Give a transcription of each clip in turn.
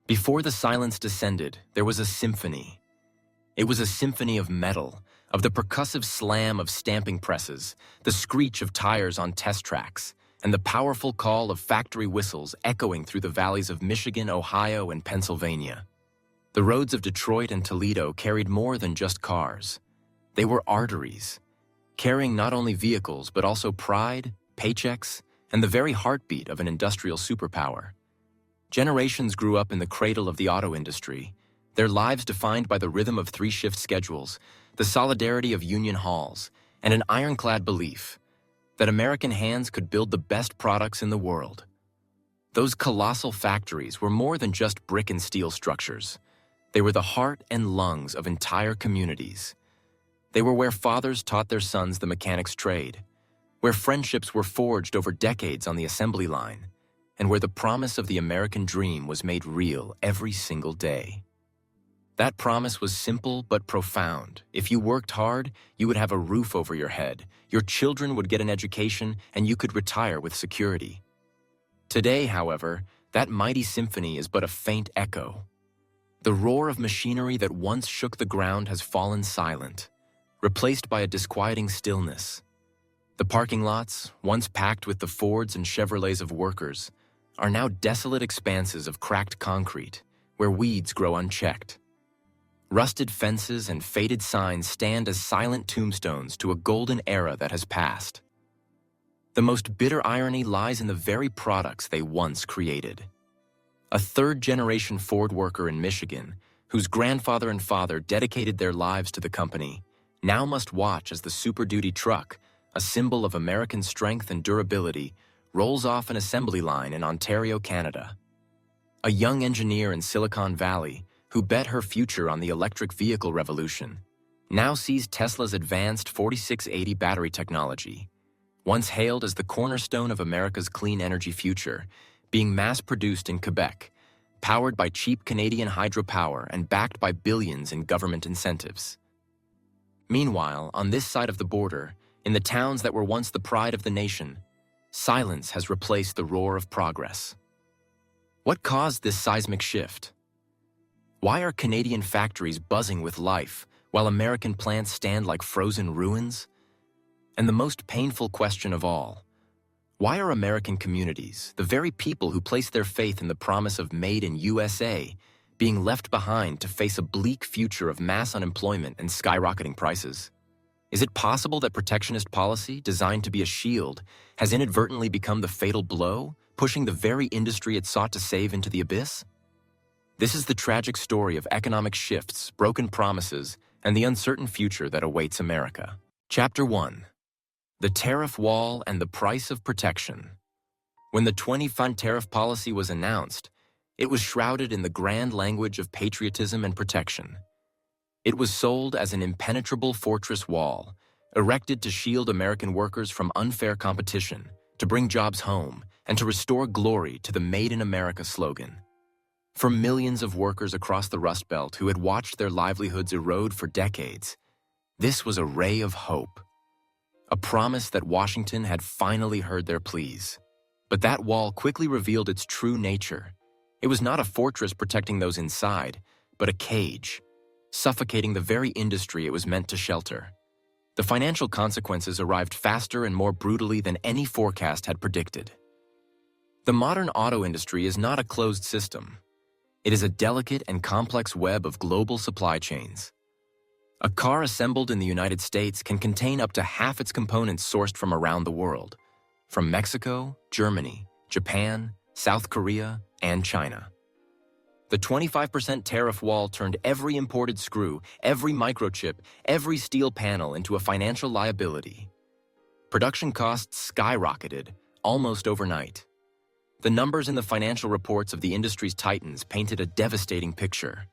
Before the silence descended, there was a symphony. It was a symphony of metal, of the percussive slam of stamping presses, the screech of tires on test tracks, and the powerful call of factory whistles echoing through the valleys of Michigan, Ohio, and Pennsylvania. The roads of Detroit and Toledo carried more than just cars. They were arteries, carrying not only vehicles but also pride, paychecks, and the very heartbeat of an industrial superpower. Generations grew up in the cradle of the auto industry, their lives defined by the rhythm of three-shift schedules, the solidarity of union halls, and an ironclad belief that American hands could build the best products in the world. Those colossal factories were more than just brick and steel structures. They were the heart and lungs of entire communities. They were where fathers taught their sons the mechanic's trade, where friendships were forged over decades on the assembly line, and where the promise of the American dream was made real every single day. That promise was simple but profound. If you worked hard, you would have a roof over your head, your children would get an education, and you could retire with security. Today, however, that mighty symphony is but a faint echo. The roar of machinery that once shook the ground has fallen silent, replaced by a disquieting stillness. The parking lots, once packed with the Fords and Chevrolets of workers, are now desolate expanses of cracked concrete, where weeds grow unchecked. Rusted fences and faded signs stand as silent tombstones to a golden era that has passed. The most bitter irony lies in the very products they once created. A third-generation Ford worker in Michigan, whose grandfather and father dedicated their lives to the company, now must watch as the Super Duty truck, a symbol of American strength and durability, rolls off an assembly line in Ontario, Canada. A young engineer in Silicon Valley, who bet her future on the electric vehicle revolution, now sees Tesla's advanced 4680 battery technology, once hailed as the cornerstone of America's clean energy future, being mass-produced in Quebec, powered by cheap Canadian hydropower and backed by billions in government incentives. Meanwhile, on this side of the border, in the towns that were once the pride of the nation, silence has replaced the roar of progress. What caused this seismic shift? Why are Canadian factories buzzing with life while American plants stand like frozen ruins? And the most painful question of all, why are American communities, the very people who place their faith in the promise of Made in USA, being left behind to face a bleak future of mass unemployment and skyrocketing prices? Is it possible that protectionist policy, designed to be a shield, has inadvertently become the fatal blow, pushing the very industry it sought to save into the abyss? This is the tragic story of economic shifts, broken promises, and the uncertain future that awaits America. Chapter 1. The Tariff Wall and the Price of Protection. When the 20-fund tariff policy was announced, it was shrouded in the grand language of patriotism and protection. It was sold as an impenetrable fortress wall, erected to shield American workers from unfair competition, to bring jobs home, and to restore glory to the Made in America slogan. For millions of workers across the Rust Belt who had watched their livelihoods erode for decades, this was a ray of hope, a promise that Washington had finally heard their pleas. But that wall quickly revealed its true nature. It was not a fortress protecting those inside, but a cage, suffocating the very industry it was meant to shelter. The financial consequences arrived faster and more brutally than any forecast had predicted. The modern auto industry is not a closed system. It is a delicate and complex web of global supply chains. A car assembled in the United States can contain up to half its components sourced from around the world, from Mexico, Germany, Japan, South Korea, and China. The 25% tariff wall turned every imported screw, every microchip, every steel panel into a financial liability. Production costs skyrocketed almost overnight. The numbers in the financial reports of the industry's titans painted a devastating picture.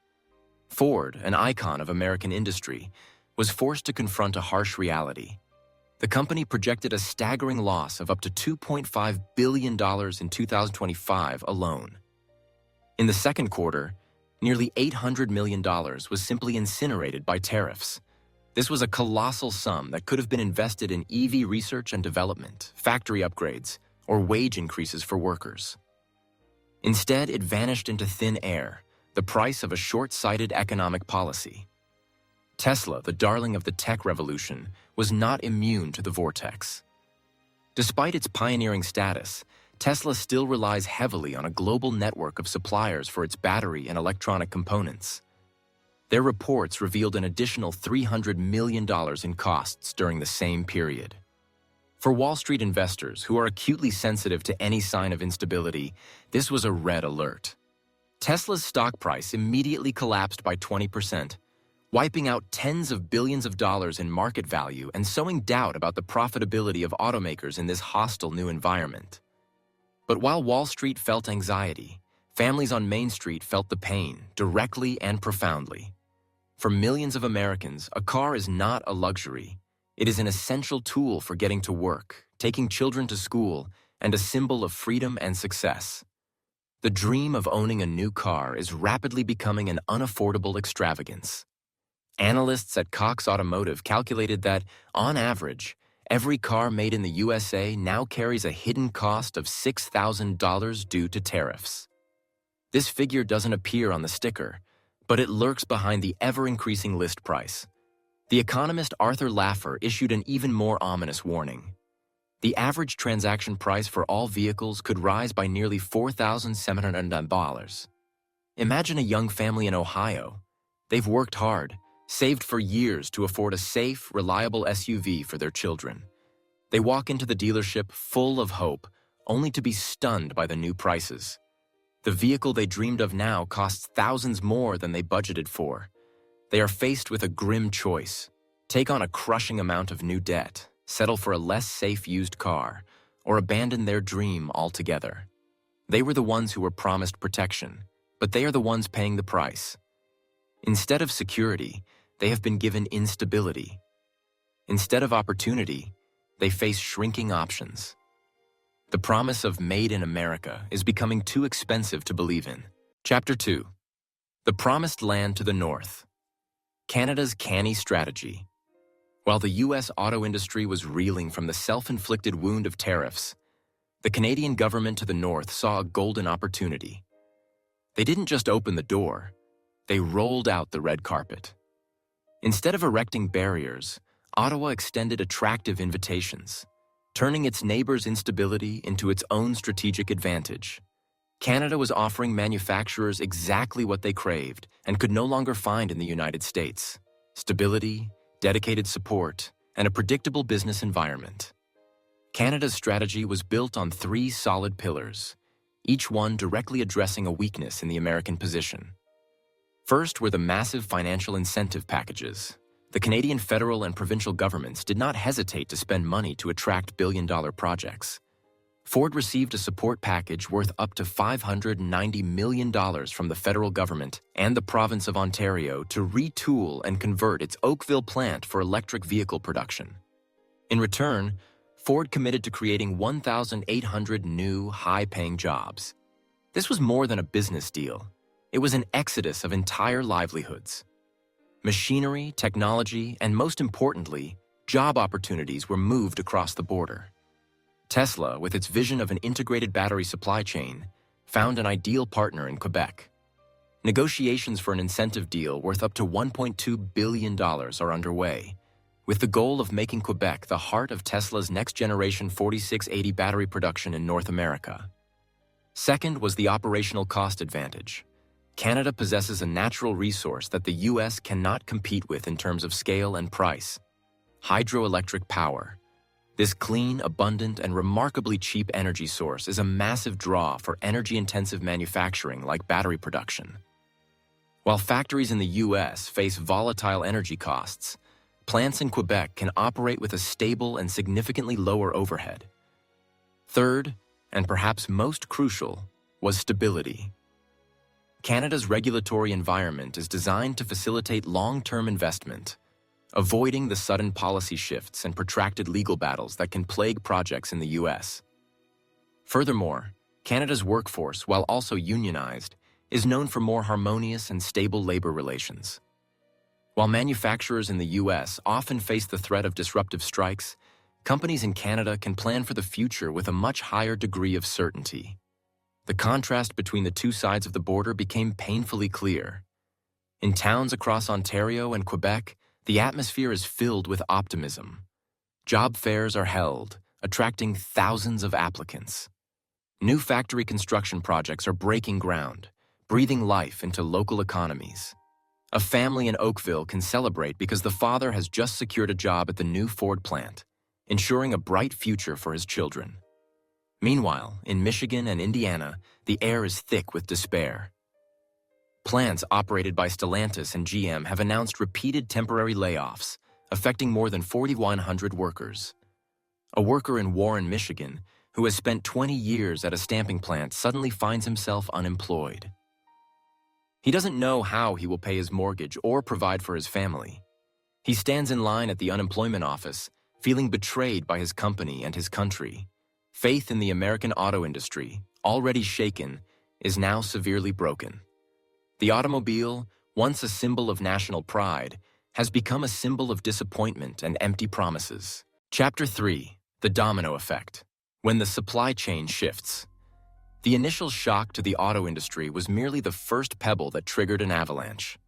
Ford, an icon of American industry, was forced to confront a harsh reality. The company projected a staggering loss of up to $2.5 billion in 2025 alone. In the second quarter, nearly $800 million was simply incinerated by tariffs. This was a colossal sum that could have been invested in EV research and development, factory upgrades, or wage increases for workers. Instead, it vanished into thin air, the price of a short-sighted economic policy. Tesla, the darling of the tech revolution, was not immune to the vortex. Despite its pioneering status, Tesla still relies heavily on a global network of suppliers for its battery and electronic components. Their reports revealed an additional $300 million in costs during the same period. For Wall Street investors who are acutely sensitive to any sign of instability, this was a red alert. Tesla's stock price immediately collapsed by 20%, wiping out tens of billions of dollars in market value and sowing doubt about the profitability of automakers in this hostile new environment. But while Wall Street felt anxiety, families on Main Street felt the pain, directly and profoundly. For millions of Americans, a car is not a luxury. It is an essential tool for getting to work, taking children to school, and a symbol of freedom and success. The dream of owning a new car is rapidly becoming an unaffordable extravagance. Analysts at Cox Automotive calculated that, on average, every car made in the USA now carries a hidden cost of $6,000 due to tariffs. This figure doesn't appear on the sticker, but it lurks behind the ever-increasing list price. The economist Arthur Laffer issued an even more ominous warning. The average transaction price for all vehicles could rise by nearly $4,700. Imagine a young family in Ohio. They've worked hard, saved for years to afford a safe, reliable SUV for their children. They walk into the dealership full of hope, only to be stunned by the new prices. The vehicle they dreamed of now costs thousands more than they budgeted for. They are faced with a grim choice: take on a crushing amount of new debt, settle for a less safe used car, or abandon their dream altogether. They were the ones who were promised protection, but they are the ones paying the price. Instead of security, they have been given instability. Instead of opportunity, they face shrinking options. The promise of Made in America is becoming too expensive to believe in. Chapter 2. The Promised Land to the North. Canada's canny strategy. While the U.S. auto industry was reeling from the self-inflicted wound of tariffs, the Canadian government to the north saw a golden opportunity. They didn't just open the door, they rolled out the red carpet. Instead of erecting barriers, Ottawa extended attractive invitations, turning its neighbors' instability into its own strategic advantage. Canada was offering manufacturers exactly what they craved and could no longer find in the United States: stability, dedicated support, and a predictable business environment. Canada's strategy was built on 3 solid pillars, each one directly addressing a weakness in the American position. First were the massive financial incentive packages. The Canadian federal and provincial governments did not hesitate to spend money to attract billion-dollar projects. Ford received a support package worth up to $590 million from the federal government and the province of Ontario to retool and convert its Oakville plant for electric vehicle production. In return, Ford committed to creating 1,800 new, high-paying jobs. This was more than a business deal. It was an exodus of entire livelihoods. Machinery, technology, and most importantly, job opportunities were moved across the border. Tesla, with its vision of an integrated battery supply chain, found an ideal partner in Quebec. Negotiations for an incentive deal worth up to $1.2 billion are underway, with the goal of making Quebec the heart of Tesla's next-generation 4680 battery production in North America. Second was the operational cost advantage. Canada possesses a natural resource that the U.S. cannot compete with in terms of scale and price: hydroelectric power. This clean, abundant, and remarkably cheap energy source is a massive draw for energy-intensive manufacturing like battery production. While factories in the U.S. face volatile energy costs, plants in Quebec can operate with a stable and significantly lower overhead. Third, and perhaps most crucial, was stability. Canada's regulatory environment is designed to facilitate long-term investment, avoiding the sudden policy shifts and protracted legal battles that can plague projects in the U.S. Furthermore, Canada's workforce, while also unionized, is known for more harmonious and stable labor relations. While manufacturers in the U.S. often face the threat of disruptive strikes, companies in Canada can plan for the future with a much higher degree of certainty. The contrast between the two sides of the border became painfully clear. In towns across Ontario and Quebec, the atmosphere is filled with optimism. Job fairs are held, attracting thousands of applicants. New factory construction projects are breaking ground, breathing life into local economies. A family in Oakville can celebrate because the father has just secured a job at the new Ford plant, ensuring a bright future for his children. Meanwhile, in Michigan and Indiana, the air is thick with despair. Plants operated by Stellantis and GM have announced repeated temporary layoffs, affecting more than 4,100 workers. A worker in Warren, Michigan, who has spent 20 years at a stamping plant suddenly finds himself unemployed. He doesn't know how he will pay his mortgage or provide for his family. He stands in line at the unemployment office, feeling betrayed by his company and his country. Faith in the American auto industry, already shaken, is now severely broken. The automobile, once a symbol of national pride, has become a symbol of disappointment and empty promises. Chapter 3. The Domino Effect. When the supply chain shifts. The initial shock to the auto industry was merely the first pebble that triggered an avalanche.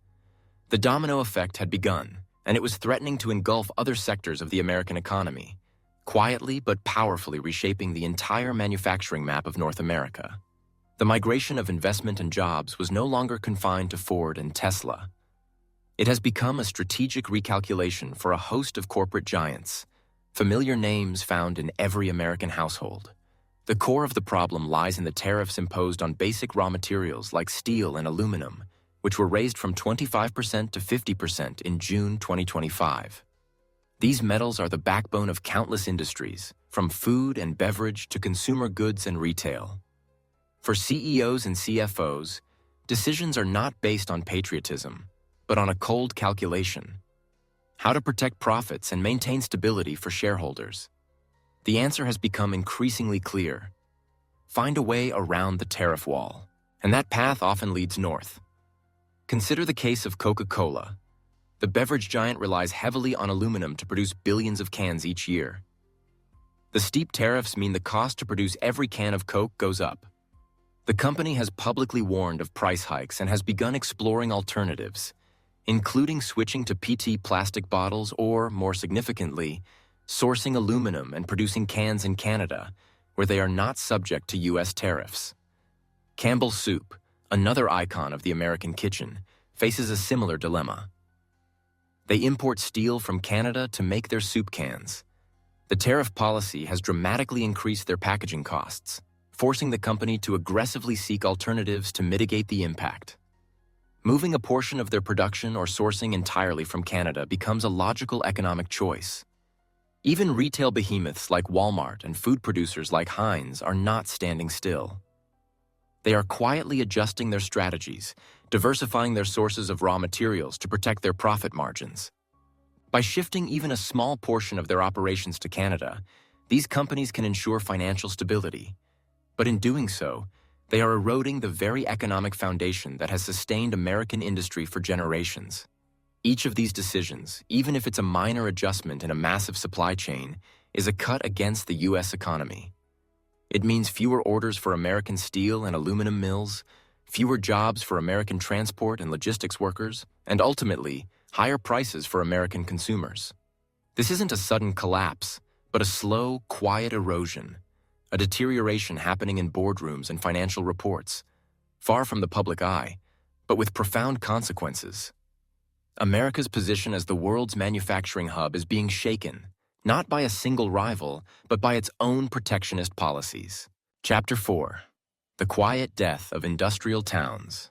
The domino effect had begun, and it was threatening to engulf other sectors of the American economy, quietly but powerfully reshaping the entire manufacturing map of North America. The migration of investment and jobs was no longer confined to Ford and Tesla. It has become a strategic recalculation for a host of corporate giants, familiar names found in every American household. The core of the problem lies in the tariffs imposed on basic raw materials like steel and aluminum, which were raised from 25% to 50% in June 2025. These metals are the backbone of countless industries, from food and beverage to consumer goods and retail. For CEOs and CFOs, decisions are not based on patriotism, but on a cold calculation. How to protect profits and maintain stability for shareholders. The answer has become increasingly clear. Find a way around the tariff wall, and that path often leads north. Consider the case of Coca-Cola. The beverage giant relies heavily on aluminum to produce billions of cans each year. The steep tariffs mean the cost to produce every can of Coke goes up. The company has publicly warned of price hikes and has begun exploring alternatives, including switching to PET plastic bottles or, more significantly, sourcing aluminum and producing cans in Canada, where they are not subject to U.S. tariffs. Campbell's Soup, another icon of the American kitchen, faces a similar dilemma. They import steel from Canada to make their soup cans. The tariff policy has dramatically increased their packaging costs, forcing the company to aggressively seek alternatives to mitigate the impact. Moving a portion of their production or sourcing entirely from Canada becomes a logical economic choice. Even retail behemoths like Walmart and food producers like Heinz are not standing still. They are quietly adjusting their strategies, diversifying their sources of raw materials to protect their profit margins. By shifting even a small portion of their operations to Canada, these companies can ensure financial stability. But in doing so, they are eroding the very economic foundation that has sustained American industry for generations. Each of these decisions, even if it's a minor adjustment in a massive supply chain, is a cut against the U.S. economy. It means fewer orders for American steel and aluminum mills, fewer jobs for American transport and logistics workers, and ultimately, higher prices for American consumers. This isn't a sudden collapse, but a slow, quiet erosion, a deterioration happening in boardrooms and financial reports, far from the public eye, but with profound consequences. America's position as the world's manufacturing hub is being shaken, not by a single rival, but by its own protectionist policies. Chapter 4. The Quiet Death of Industrial Towns.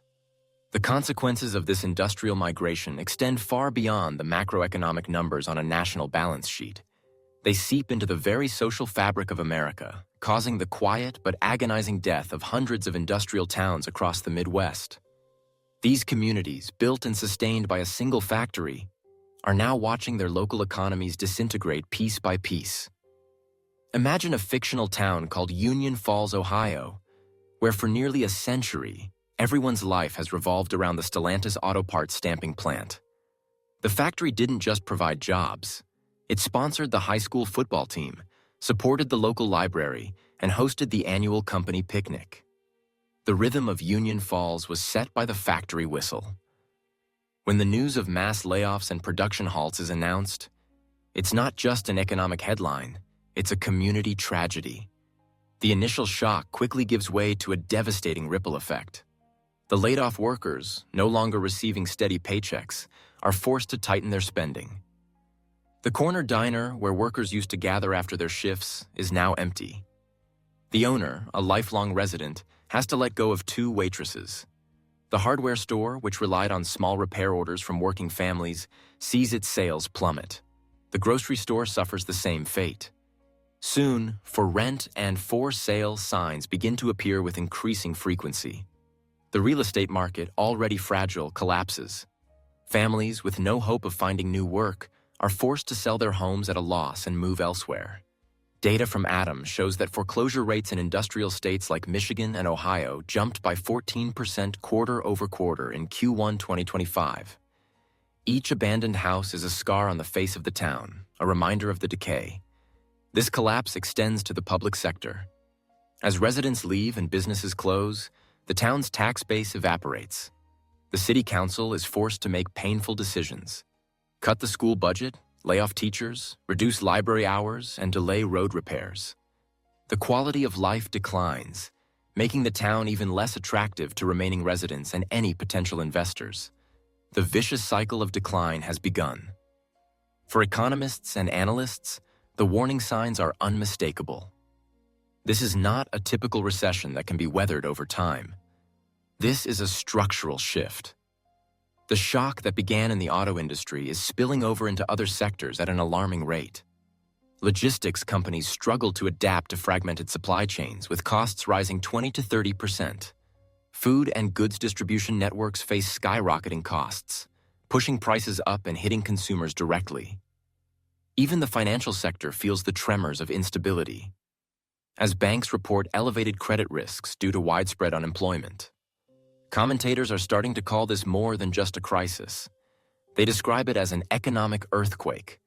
The consequences of this industrial migration extend far beyond the macroeconomic numbers on a national balance sheet. They seep into the very social fabric of America, causing the quiet but agonizing death of hundreds of industrial towns across the Midwest. These communities, built and sustained by a single factory, are now watching their local economies disintegrate piece by piece. Imagine a fictional town called Union Falls, Ohio, where for nearly a century, everyone's life has revolved around the Stellantis auto parts stamping plant. The factory didn't just provide jobs. It sponsored the high school football team, supported the local library, and hosted the annual company picnic. The rhythm of Union Falls was set by the factory whistle. When the news of mass layoffs and production halts is announced, it's not just an economic headline, it's a community tragedy. The initial shock quickly gives way to a devastating ripple effect. The laid-off workers, no longer receiving steady paychecks, are forced to tighten their spending. The corner diner where workers used to gather after their shifts is now empty. The owner, a lifelong resident, has to let go of 2 waitresses. The hardware store, which relied on small repair orders from working families, sees its sales plummet. The grocery store suffers the same fate. Soon, for rent and for sale signs begin to appear with increasing frequency. The real estate market, already fragile, collapses. Families with no hope of finding new work are forced to sell their homes at a loss and move elsewhere. Data from Adams shows that foreclosure rates in industrial states like Michigan and Ohio jumped by 14% quarter over quarter in Q1 2025. Each abandoned house is a scar on the face of the town, a reminder of the decay. This collapse extends to the public sector. As residents leave and businesses close, the town's tax base evaporates. The city council is forced to make painful decisions: cut the school budget, lay off teachers, reduce library hours, and delay road repairs. The quality of life declines, making the town even less attractive to remaining residents and any potential investors. The vicious cycle of decline has begun. For economists and analysts, the warning signs are unmistakable. This is not a typical recession that can be weathered over time. This is a structural shift. The shock that began in the auto industry is spilling over into other sectors at an alarming rate. Logistics companies struggle to adapt to fragmented supply chains, with costs rising 20 to 30%. Food and goods distribution networks face skyrocketing costs, pushing prices up and hitting consumers directly. Even the financial sector feels the tremors of instability, as banks report elevated credit risks due to widespread unemployment. Commentators are starting to call this more than just a crisis. They describe it as an economic earthquake,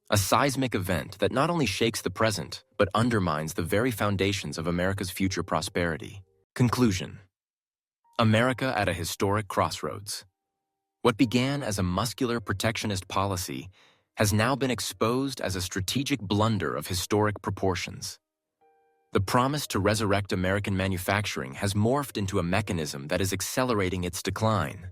a seismic event that not only shakes the present, but undermines the very foundations of America's future prosperity. Conclusion: America at a historic crossroads. What began as a muscular protectionist policy has now been exposed as a strategic blunder of historic proportions. The promise to resurrect American manufacturing has morphed into a mechanism that is accelerating its decline.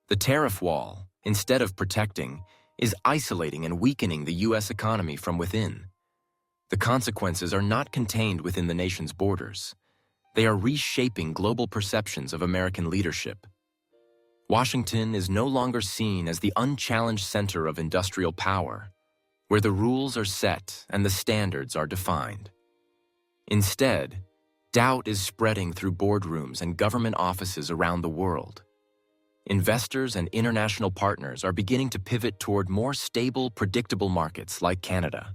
The tariff wall, instead of protecting, is isolating and weakening the U.S. economy from within. The consequences are not contained within the nation's borders. They are reshaping global perceptions of American leadership. Washington is no longer seen as the unchallenged center of industrial power, where the rules are set and the standards are defined. Instead, doubt is spreading through boardrooms and government offices around the world. Investors and international partners are beginning to pivot toward more stable, predictable markets like Canada.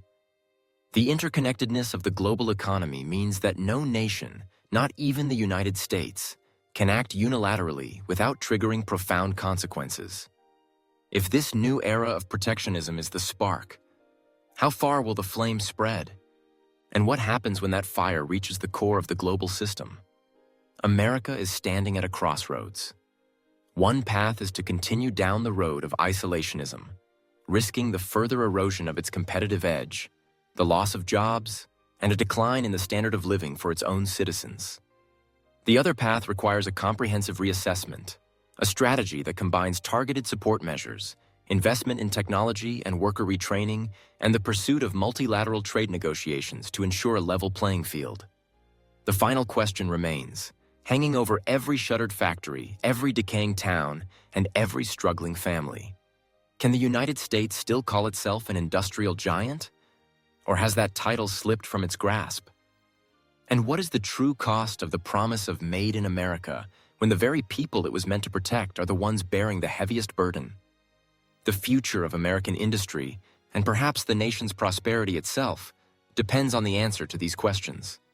The interconnectedness of the global economy means that no nation, not even the United States, can act unilaterally without triggering profound consequences. If this new era of protectionism is the spark, how far will the flame spread? And what happens when that fire reaches the core of the global system? America is standing at a crossroads. One path is to continue down the road of isolationism, risking the further erosion of its competitive edge, the loss of jobs, and a decline in the standard of living for its own citizens. The other path requires a comprehensive reassessment, a strategy that combines targeted support measures, investment in technology and worker retraining, and the pursuit of multilateral trade negotiations to ensure a level playing field. The final question remains, hanging over every shuttered factory, every decaying town, and every struggling family. Can the United States still call itself an industrial giant? Or has that title slipped from its grasp? And what is the true cost of the promise of Made in America when the very people it was meant to protect are the ones bearing the heaviest burden? The future of American industry, and perhaps the nation's prosperity itself, depends on the answer to these questions.